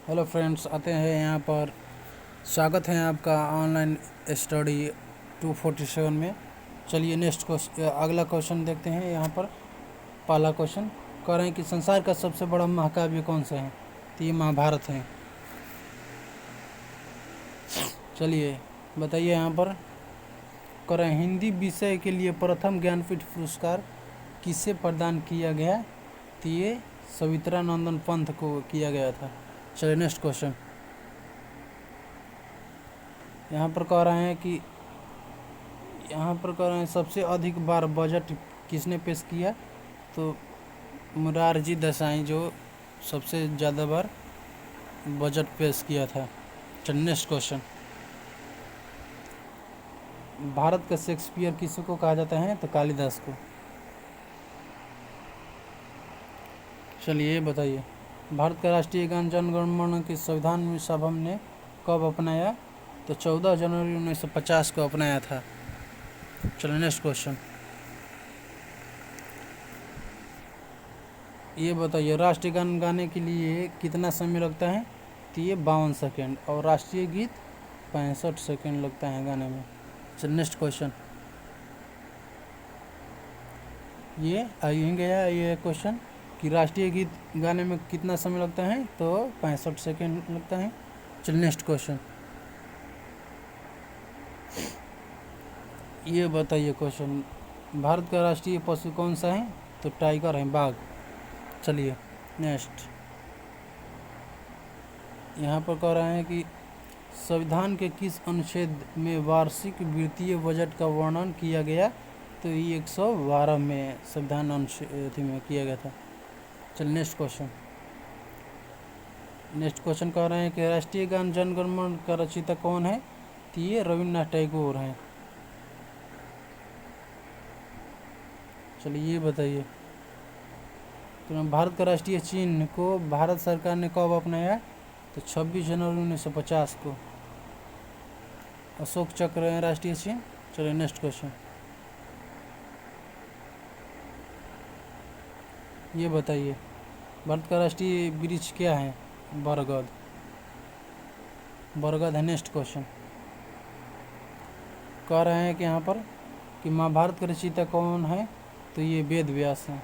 Hello friends, आते हैं यहाँ पर। स्वागत है आपका ऑनलाइन स्टडी 247 में। चलिए नेक्स्ट क्वेश्चन, अगला क्वेश्चन देखते हैं। यहाँ पर पहला क्वेश्चन कह रहे हैं कि संसार का सबसे बड़ा महाकाव्य कौन सा है। तो ये महाभारत है। चलिए बताइए। यहाँ पर कह रहे हैं हिंदी विषय के लिए प्रथम ज्ञानपीठ पुरस्कार किसे प्रदान किया गया। तो ये सवित्रा नंदन पंत को किया गया था। चलिए नेक्स्ट क्वेश्चन। यहाँ पर कह रहे हैं कि सबसे अधिक बार बजट किसने पेश किया। तो मुरारजी देसाई जो सबसे ज़्यादा बार बजट पेश किया था। चलिए नेक्स्ट क्वेश्चन। भारत का शेक्सपियर किसको कहा जाता है। तो कालिदास को। चलिए बताइए। भारत का राष्ट्रीय गान जन गण मन के संविधान सभा ने कब अपनाया। तो 14 जनवरी 1950 को अपनाया था। चलिए नेक्स्ट क्वेश्चन। ये बताइए राष्ट्रीय गान गाने के लिए कितना समय लगता है। तो ये 52 सेकेंड। और राष्ट्रीय गीत 65 सेकेंड लगता है गाने में। चलिए नेक्स्ट क्वेश्चन। ये आगे गया ये क्वेश्चन कि राष्ट्रीय गीत गाने में कितना समय लगता है। तो 65 सेकेंड लगता है। चलिए नेक्स्ट क्वेश्चन। ये बताइए क्वेश्चन, भारत का राष्ट्रीय पशु कौन सा है। तो टाइगर है, बाघ। चलिए नेक्स्ट। यहाँ पर कह रहे हैं कि संविधान के किस अनुच्छेद में वार्षिक वित्तीय बजट का वर्णन किया गया। तो ये 112 में संविधान अनुच्छेद में किया गया था। चलिए नेक्स्ट क्वेश्चन। नेक्स्ट क्वेश्चन कह रहे हैं कि राष्ट्रीय गान जन गण मन का रचयिता कौन है। तो ये रविन्द्रनाथ टैगोर हैं। चलिए ये बताइए। तो भारत का राष्ट्रीय चिन्ह को भारत सरकार ने कब अपनाया। तो 26 जनवरी 1950 को। अशोक चक्र है राष्ट्रीय चिन्ह। चलिए नेक्स्ट क्वेश्चन। ये बताइए भारत का राष्ट्रीय वृक्ष क्या है। बरगद। बरगद है। Next question. कह रहे हैं कि यहाँ पर कि महाभारत का रचयिता कौन है। तो ये वेद व्यास हैं।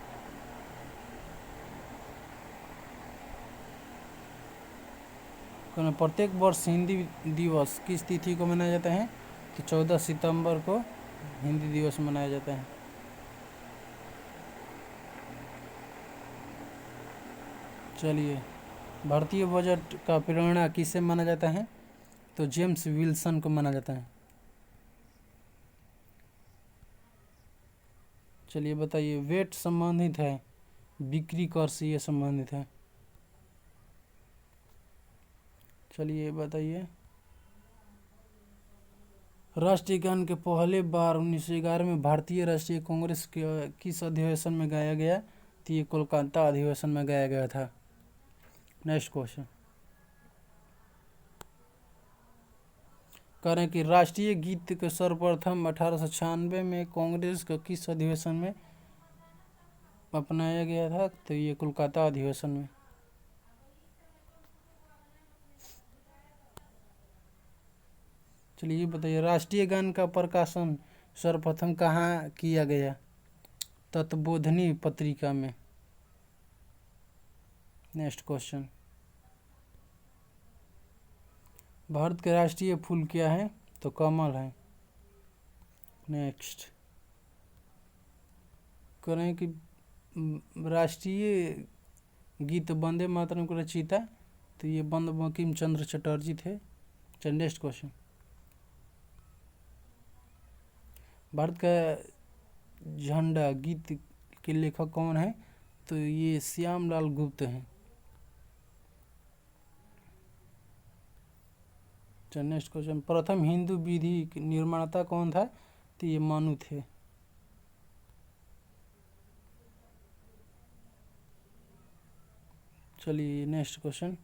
प्रत्येक वर्ष हिंदी दिवस किस तिथि को मनाया जाता है। तो 14 सितंबर को हिंदी दिवस मनाया जाता है। चलिए भारतीय बजट का प्रेरणा किसे माना जाता है। तो जेम्स विल्सन को माना जाता है। चलिए बताइए वेट संबंधित है, बिक्री कर से ये संबंधित है। चलिए बताइए राष्ट्रीय गान के पहले बार 1911 में भारतीय राष्ट्रीय कांग्रेस के किस अधिवेशन में गाया गया। तो ये कोलकाता अधिवेशन में गाया गया था। Next question. कह रहे हैं कि राष्ट्रीय गीत के सर्वप्रथम 1896 में कांग्रेस के किस अधिवेशन में अपनाया गया था। तो ये कोलकाता अधिवेशन में। चलिए बताइए राष्ट्रीय गान का प्रकाशन सर्वप्रथम कहाँ किया गया। तत्वबोधिनी पत्रिका में। Next question. भारत के राष्ट्रीय फूल क्या है। तो कमल है। नेक्स्ट करें कि राष्ट्रीय गीत वंदे मातरम को रचयिता। तो ये बंकिम चंद्र चटर्जी थे। चलिए नेक्स्ट क्वेश्चन। भारत का झंडा गीत के लेखक कौन है। तो ये श्यामलाल गुप्त हैं। चलिए नेक्स्ट क्वेश्चन। प्रथम हिंदू विधि निर्माता कौन था। तो ये मनु थे। चलिए नेक्स्ट क्वेश्चन।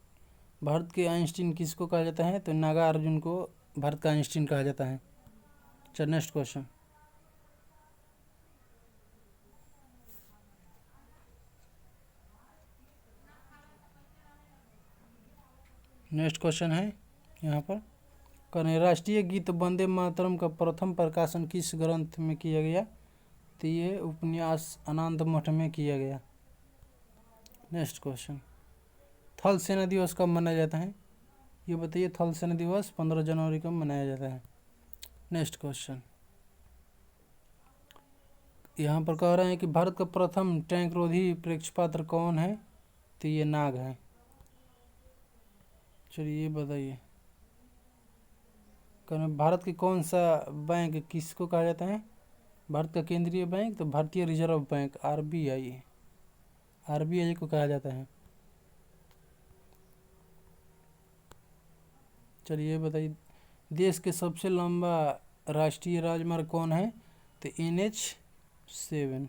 भारत के आइंस्टीन किसको कहा जाता है। तो नागार्जुन को भारत का आइंस्टीन कहा जाता है। चलिए नेक्स्ट क्वेश्चन। नेक्स्ट क्वेश्चन है यहाँ पर, करें राष्ट्रीय गीत वंदे मातरम का प्रथम प्रकाशन किस ग्रंथ में किया गया? तो ये उपन्यास आनंद मठ में किया गया। नेक्स्ट क्वेश्चन, थल सेना दिवस कब मनाया जाता है? ये बताइए, थल सेना दिवस 15 जनवरी को मनाया जाता है। नेक्स्ट क्वेश्चन, यहाँ पर कह रहे हैं कि भारत का प्रथम टैंक रोधी प्रक्षेपास्त्र कौन है? तो ये नाग है। चलिए ये बताइए, करें भारत के कौन सा बैंक किसको कहा जाता है? भारत का केंद्रीय बैंक तो भारतीय रिजर्व बैंक आरबीआई को कहा जाता है। चलिए बताइए, देश के सबसे लंबा राष्ट्रीय राजमार्ग कौन है? तो NH7।